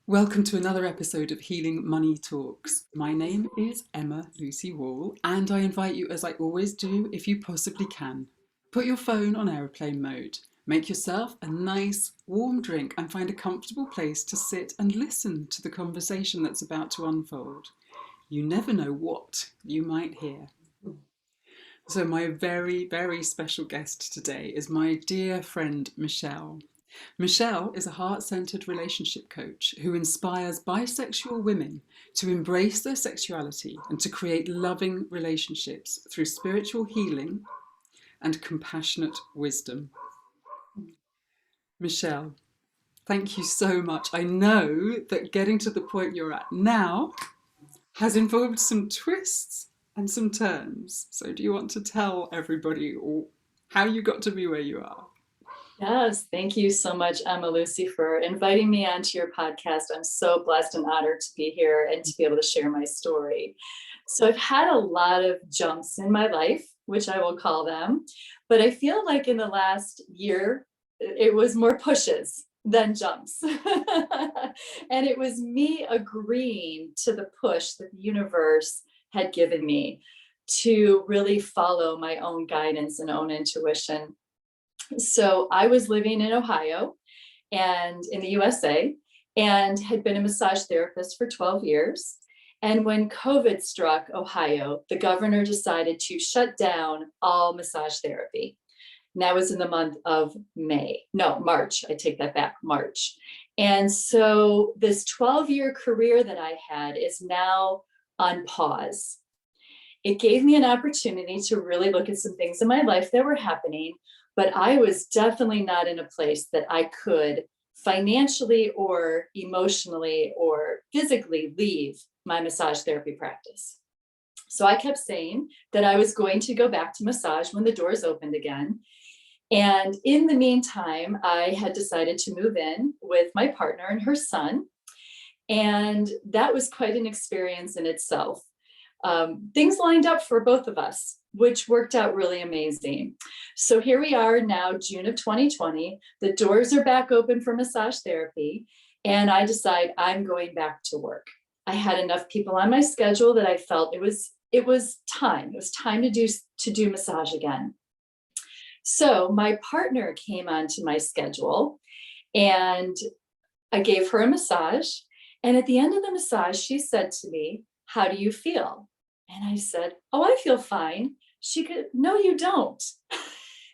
Welcome to another episode of Healing Money Talks. My name is Emma Lucy Wall, and I invite you, as I always do, if you possibly can, put your phone on aeroplane mode, make yourself a nice warm drink, and find a comfortable place to sit and listen to the conversation that's about to unfold. You never know what you might hear. So, my very, very special guest today is my dear friend Michele. Michele is a heart centered relationship coach who inspires bisexual women to embrace their sexuality and to create loving relationships through spiritual healing and compassionate wisdom. Michele, thank you so much. I know that getting to the point you're at now has involved some twists and some turns. So, do you want to tell everybody how you got to be where you are? Yes, thank you so much, Emma Lucy, for inviting me onto your podcast. I'm so blessed and honored to be here and to be able to share my story. So I've had a lot of jumps in my life, which I will call them, but I feel like in the last year, it was more pushes than jumps. And it was me agreeing to the push that the universe had given me to really follow my own guidance and own intuition. So I was living in Ohio and in the USA and had been a massage therapist for 12 years. And when COVID struck Ohio, the governor decided to shut down all massage therapy. And that was in the month of March. I take that back, March. And so this 12-year career that I had is now on pause. It gave me an opportunity to really look at some things in my life that were happening, but I was definitely not in a place that I could financially or emotionally or physically leave my massage therapy practice. So I kept saying that I was going to go back to massage when the doors opened again. And in the meantime, I had decided to move in with my partner and her son. And that was quite an experience in itself. Things lined up for both of us, which worked out really amazing. So here we are now, June of 2020. The doors are back open for massage therapy, and I decide I'm going back to work. I had enough people on my schedule that I felt it was time. It was time to do massage again. So my partner came onto my schedule, and I gave her a massage. And at the end of the massage, she said to me, "How do you feel?" And I said, "Oh, I feel fine." She goes, "No, you don't."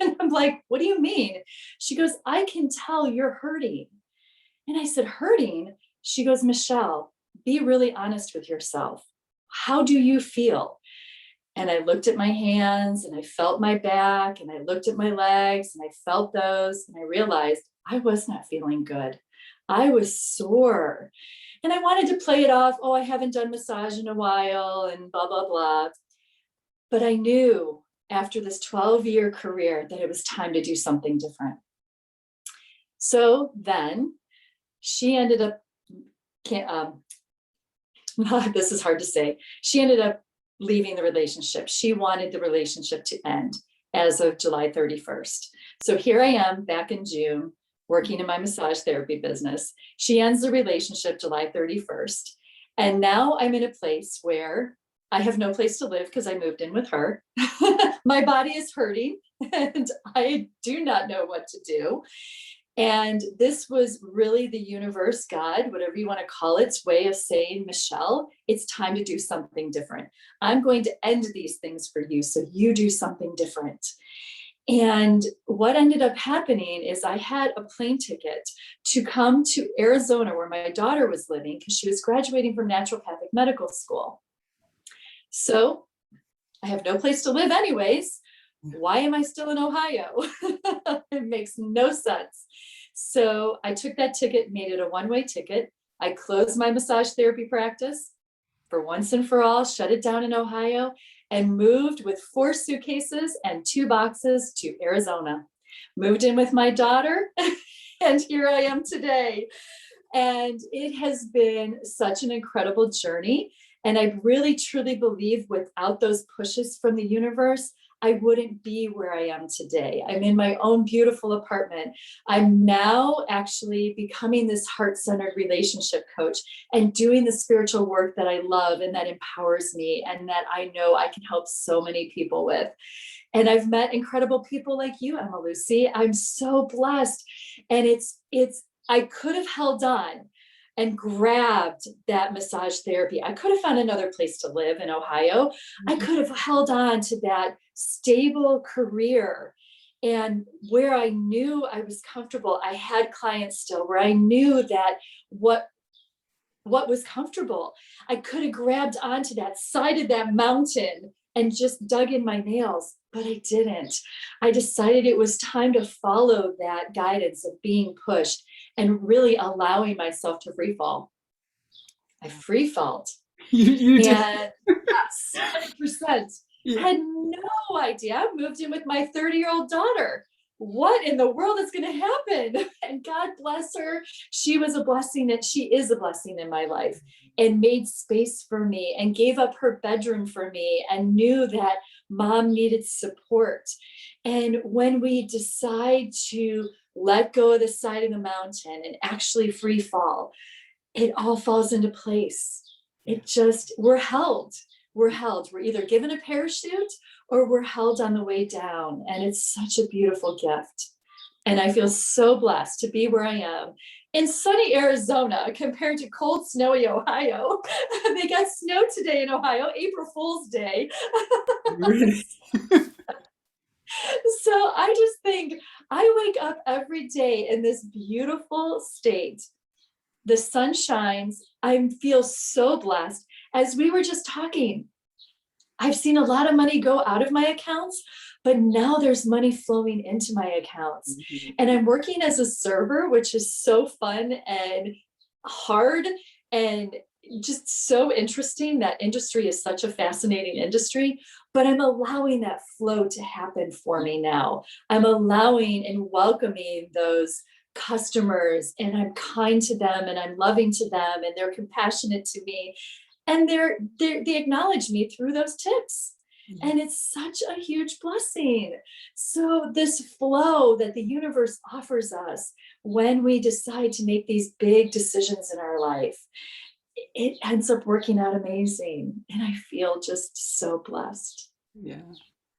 And I'm like, "What do you mean?" She goes, "I can tell you're hurting." And I said, "Hurting?" She goes, "Michele, be really honest with yourself. How do you feel?" And I looked at my hands and I felt my back and I looked at my legs and I felt those and I realized I was not feeling good. I was sore. And I wanted to play it off. Oh, I haven't done massage in a while and blah, blah, blah. But I knew after this 12-year career that it was time to do something different. So then she ended up, this is hard to say. She ended up leaving the relationship. She wanted the relationship to end as of July 31st. So here I am back in June, working in my massage therapy business. She ends the relationship July 31st. And now I'm in a place where I have no place to live because I moved in with her. My body is hurting and I do not know what to do. And this was really the universe, God, whatever you want to call its way of saying, "Michele, it's time to do something different. I'm going to end these things for you, so you do something different." And what ended up happening is I had a plane ticket to come to Arizona where my daughter was living because she was graduating from naturopathic medical school. So I have no place to live anyways. Why am I still in Ohio? It makes no sense. So I took that ticket, made it a one-way ticket. I closed my massage therapy practice for once and for all, shut it down in Ohio, and moved with 4 suitcases and 2 boxes to Arizona. Moved in with my daughter, and here I am today. And it has been such an incredible journey. And I really truly believe without those pushes from the universe, I wouldn't be where I am today. I'm in my own beautiful apartment. I'm now actually becoming this heart-centered relationship coach and doing the spiritual work that I love and that empowers me and that I know I can help so many people with. And I've met incredible people like you, Emma Lucy. I'm so blessed. And I could have held on and grabbed that massage therapy. I could have found another place to live in Ohio. I could have held on to that stable career and where I knew I was comfortable. I had clients still where I knew that what was comfortable. I could have grabbed onto that side of that mountain and just dug in my nails, but I didn't. I decided it was time to follow that guidance of being pushed and really allowing myself to free fall. I free falled. You did. And yes, 100%. Yeah. Had no idea. I moved in with my 30-year-old daughter. What in the world is going to happen? And God bless her. She was a blessing, and she is a blessing in my life, and made space for me and gave up her bedroom for me and knew that mom needed support. And when we decide to let go of the side of the mountain and actually free fall, it all falls into place. It just, we're held. We're either given a parachute or we're held on the way down. And it's such a beautiful gift. And I feel so blessed to be where I am in sunny Arizona compared to cold, snowy Ohio. They got snow today in Ohio, April Fool's Day. Really? So I just think I wake up every day in this beautiful state. The sun shines. I feel so blessed. As we were just talking, I've seen a lot of money go out of my accounts, but now there's money flowing into my accounts. Mm-hmm. And I'm working as a server, which is so fun and hard and just so interesting. That industry is such a fascinating industry, but I'm allowing that flow to happen for me now. I'm allowing and welcoming those customers, and I'm kind to them and I'm loving to them and they're compassionate to me, and they acknowledge me through those tips. Mm-hmm. And it's such a huge blessing. So this flow that the universe offers us when we decide to make these big decisions in our life, it ends up working out amazing. And I feel just so blessed. Yeah.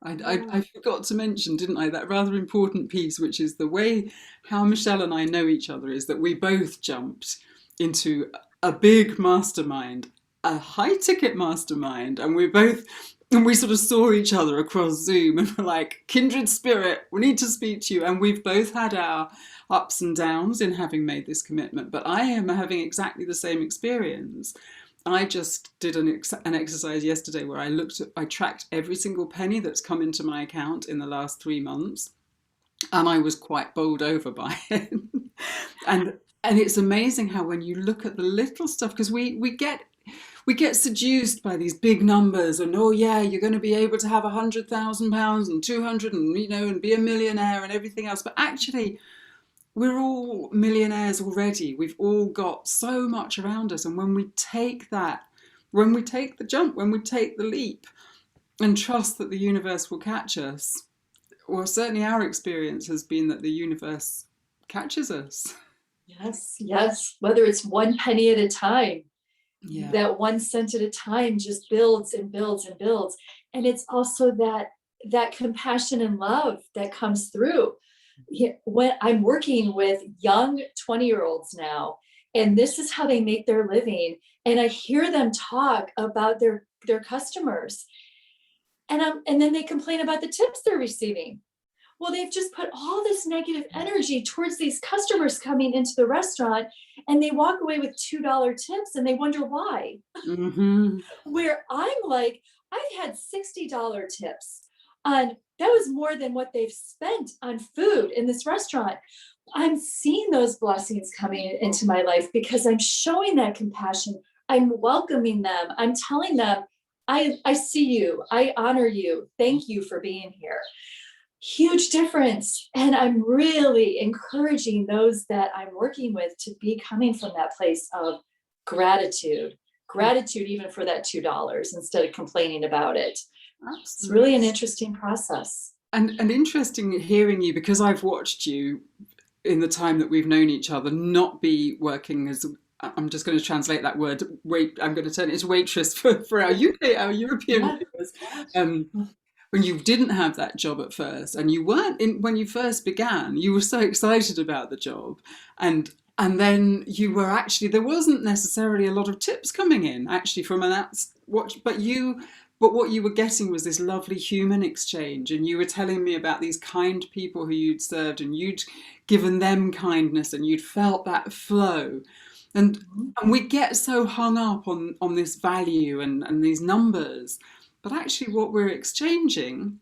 I forgot to mention, didn't I, that rather important piece, which is the way how Michele and I know each other is that we both jumped into a big mastermind, a high ticket mastermind, and we sort of saw each other across Zoom and were like, kindred spirit, we need to speak to you. And we've both had our ups and downs in having made this commitment, but I am having exactly the same experience. I just did an exercise yesterday where I tracked every single penny that's come into my account in the last 3 months, and I was quite bowled over by it. and it's amazing how when you look at the little stuff, because we get seduced by these big numbers, and oh yeah, you're going to be able to have £100,000 and 200, and and be a millionaire and everything else, but actually, we're all millionaires already. We've all got so much around us. And when we take the jump, when we take the leap and trust that the universe will catch us, well, certainly our experience has been that the universe catches us. Yes. Whether it's one penny at a time, that 1 cent at a time just builds and builds and builds. And it's also that compassion and love that comes through. When I'm working with young 20-year-olds now, and this is how they make their living, and I hear them talk about their customers, and then they complain about the tips they're receiving. Well, they've just put all this negative energy towards these customers coming into the restaurant, and they walk away with $2 tips and they wonder why. Mm-hmm. Where I'm like, I've had $60 tips on, that was more than what they've spent on food in this restaurant. I'm seeing those blessings coming into my life because I'm showing that compassion. I'm welcoming them. I'm telling them, I see you. I honor you. Thank you for being here. Huge difference. And I'm really encouraging those that I'm working with to be coming from that place of gratitude even for that $2 instead of complaining about it. It's really an Absolutely. interesting process. And interesting hearing you, because I've watched you in the time that we've known each other not be working as, I'm just going to translate that word, wait, I'm going to turn it into waitress for our UK, our European Yeah. viewers. Um, when you didn't have that job at first, and you weren't in when you first began, you were so excited about the job, and and then you were actually, there wasn't necessarily a lot of tips coming in actually from an watch, but what you were getting was this lovely human exchange, and you were telling me about these kind people who you'd served, and you'd given them kindness, and you'd felt that flow, and Mhm. and we get so hung up on this value and these numbers, but actually what we're exchanging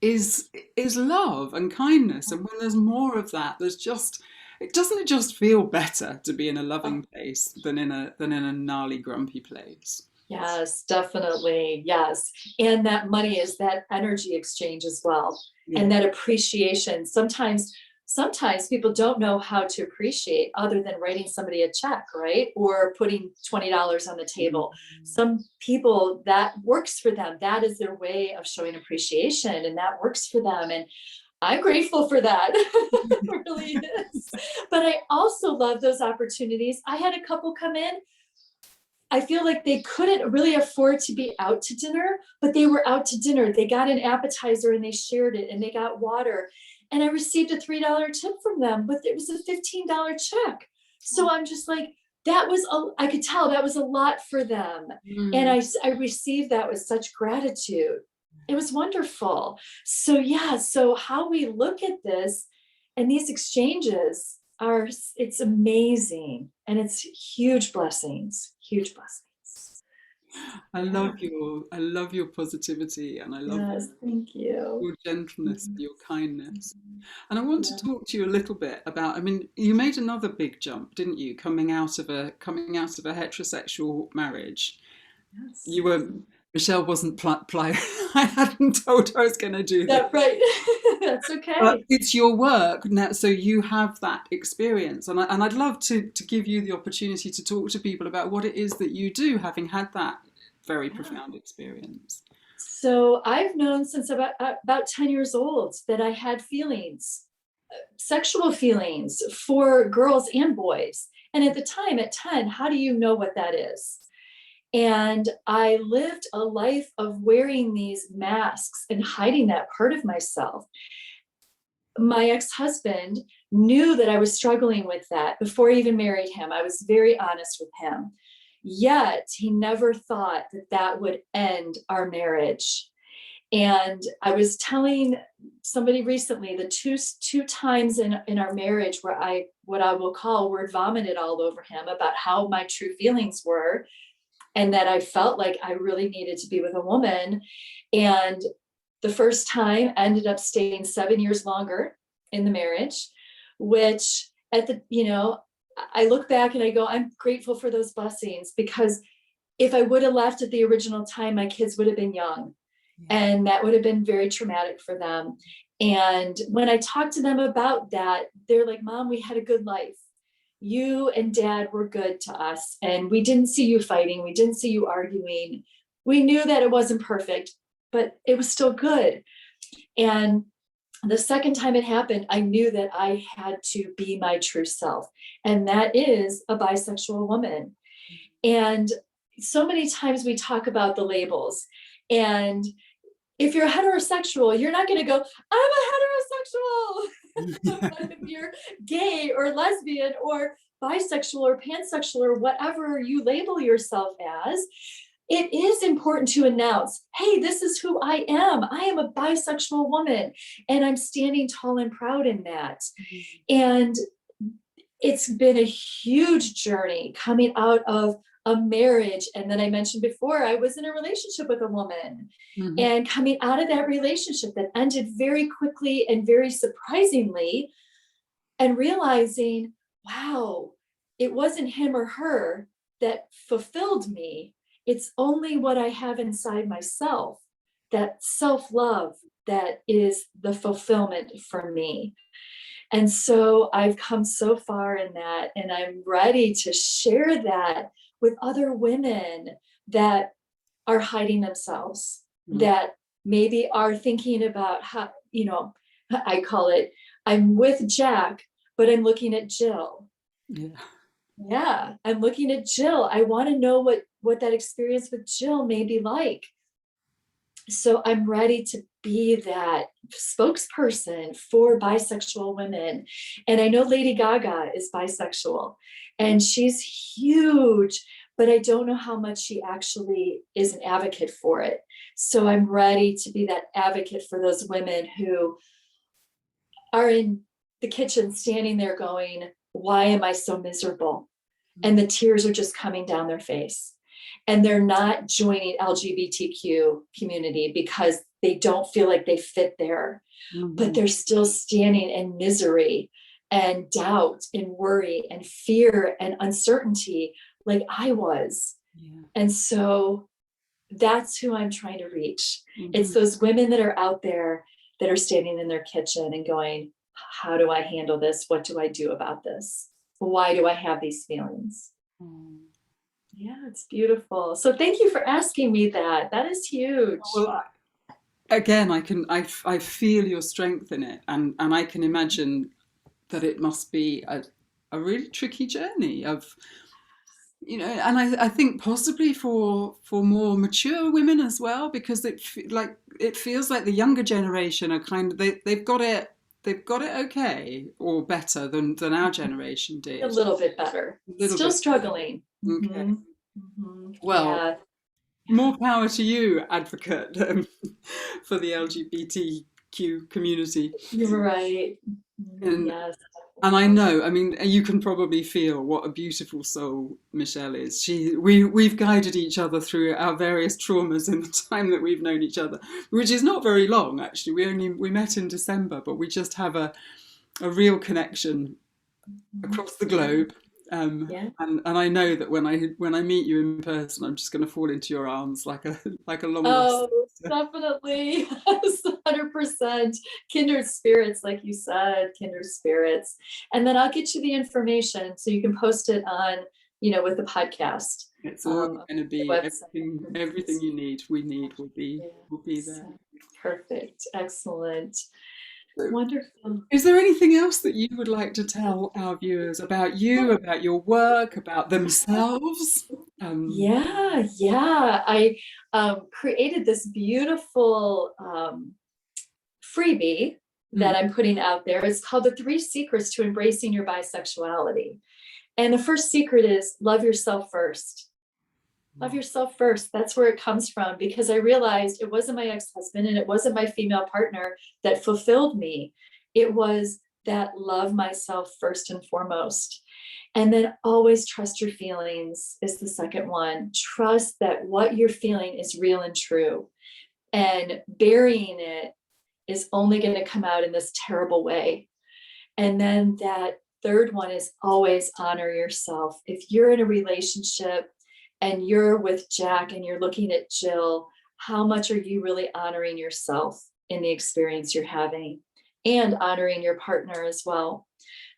is is love and kindness. And when there's more of that, there's just, it doesn't, it just feel better to be in a loving place than in a gnarly grumpy place. Yes, definitely. Yes. And that money is that energy exchange as well. Yeah. And that appreciation. Sometimes people don't know how to appreciate other than writing somebody a check, right? Or putting $20 on the table. Some people that works for them. That is their way of showing appreciation, and that works for them. And I'm grateful for that. It really is. But I also love those opportunities. I had a couple come in. I feel like they couldn't really afford to be out to dinner, but they were out to dinner. They got an appetizer and they shared it, and they got water. And I received a $3 tip from them, but it was a $15 check. So I'm just like, I could tell that was a lot for them. And Mm. I received that with such gratitude. It was wonderful. So, yeah, so how we look at this and these exchanges are, it's amazing, and it's huge blessings. Yeah. I love your positivity, and I love Yes, thank you. your gentleness, Mhm. your kindness. And I want to Yeah. talk to you a little bit about, I mean, you made another big jump, didn't you, coming out of a heterosexual marriage. Yes. You were, Michelle wasn't I hadn't told her I was going to do this. That right. That's But okay. it's your work now, so you have that experience, and I'd love to give you the opportunity to talk to people about what it is that you do, having had that very Yeah. profound experience. So I've known since about 10 years old that I had feelings, sexual feelings for girls and boys. And at the time at 10, how do you know what that is? And I lived a life of wearing these masks and hiding that part of myself. My ex-husband knew that I was struggling with that before I even married him. I was very honest with him. Yet he never thought that that would end our marriage. And I was telling somebody recently the two times in our marriage where I, what I will call, word vomited all over him about how my true feelings were, and that I felt like I really needed to be with a woman. And the first time ended up staying 7 years longer in the marriage, which at the, I look back and I go, I'm grateful for those blessings, because if I would have left at the original time, my kids would have been young, Yeah. and that would have been very traumatic for them. And when I talk to them about that, they're like, Mom, we had a good life. You and Dad were good to us, and we didn't see you fighting. We didn't see you arguing. We knew that it wasn't perfect, but it was still good. And the second time it happened, I knew that I had to be my true self. And that is a bisexual woman. And so many times we talk about the labels. And if you're heterosexual, you're not going to go, I'm a heterosexual. But if you're gay or lesbian or bisexual or pansexual or whatever you label yourself as, it is important to announce, hey, this is who I am. I am a bisexual woman, and I'm standing tall and proud in that. And it's been a huge journey coming out of a marriage. And then I mentioned before, I was in a relationship with a woman, Mhm. and coming out of that relationship that ended very quickly and very surprisingly, and realizing, wow, it wasn't him or her that fulfilled me. It's only what I have inside myself, that self love, that is the fulfillment for me. And so I've come so far in that, and I'm ready to share that with other women that are hiding themselves. that maybe are thinking about how, I call it, I'm with Jack, but I'm looking at Jill. Yeah. Yeah, I'm looking at Jill. I want to know what that experience with Jill may be like. So I'm ready to be that spokesperson for bisexual women. And I know Lady Gaga is bisexual and she's huge, but I don't know how much she actually is an advocate for it. So I'm ready to be that advocate for those women who are in the kitchen standing there going, why am I so miserable? And the tears are just coming down their face. And they're not joining LGBTQ community because they don't feel like they fit there, but they're still standing in misery and doubt and worry and fear and uncertainty like I was. Yeah. And so that's who I'm trying to reach. It's those women that are out there that are standing in their kitchen and going, how do I handle this? What do I do about this? Why do I have these feelings? Yeah, it's beautiful. So thank you for asking me that. That is huge. Well, again, I feel your strength in it, and I can imagine that it must be a really tricky journey of, and I think possibly for more mature women as well, because it feels like the younger generation are kind of they've got it okay, or better than our generation A did. little bit better. A little Still bit. struggling. Okay. Well, Yeah. more power to you, advocate, for the LGBTQ community. You're right. And Yes. and I know, I mean, you can probably feel what a beautiful soul Michele is. We've guided each other through our various traumas in the time that we've known each other, which is not very long actually. We met in December, but we just have a real connection across the globe. Yeah. And I know that when I meet you in person, I'm just going to fall into your arms like a long lost Oh, sister. definitely. 100%. Kindred spirits, like you said, kindred spirits. And then I'll get you the information so you can post it on, with the podcast. It's all going to be Website. everything you need. We need will be there. So, perfect. Excellent. So, Wonderful. is there anything else that you would like to tell our viewers about you, about your work, about themselves? Yeah. I created this beautiful freebie that I'm putting out there. It's called The 3 Secrets to Embracing Your Bisexuality. And the first secret is love yourself first. Love yourself first. That's where it comes from, because I realized it wasn't my ex-husband and it wasn't my female partner that fulfilled me. It was that love myself first and foremost. And then always trust your feelings is the second one. Trust that what you're feeling is real and true. And burying it is only going to come out in this terrible way. And then that third one is always honor yourself. If you're in a relationship and you're with Jack and you're looking at Jill, how much are you really honoring yourself in the experience you're having, and honoring your partner as well?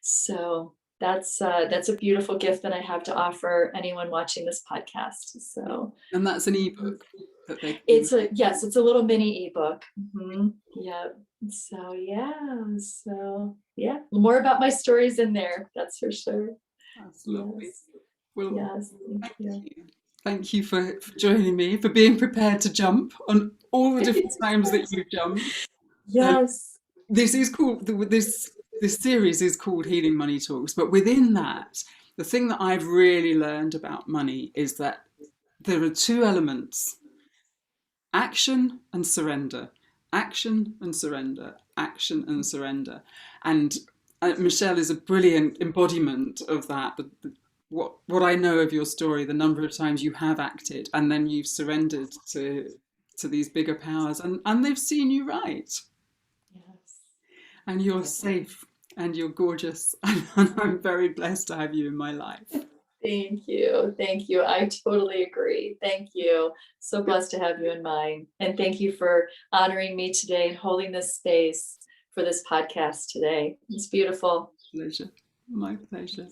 So that's a beautiful gift that I have to offer anyone watching this podcast. So, and that's an ebook that they can... it's a little mini ebook. Yeah. So more about my stories in there. That's for sure. That's lovely. Yes. Well, Yes. Thank you. Thank you for joining me, for being prepared to jump on all the different times that you've jumped. Yes. This is called this series is called Healing Money Talks, but within that, the thing that I've really learned about money is that there are 2 elements: action and surrender. Action and surrender. Action and surrender. And Michele is a brilliant embodiment of that. What I know of your story, the number of times you have acted and then you've surrendered to these bigger powers, and they've seen you right. Yes. And you're safe and you're gorgeous. And I'm very blessed to have you in my life. Thank you. Thank you. I totally agree. Thank you. So blessed to have you in mine. And thank you for honoring me today and holding this space for this podcast today. It's beautiful. Pleasure. My pleasure.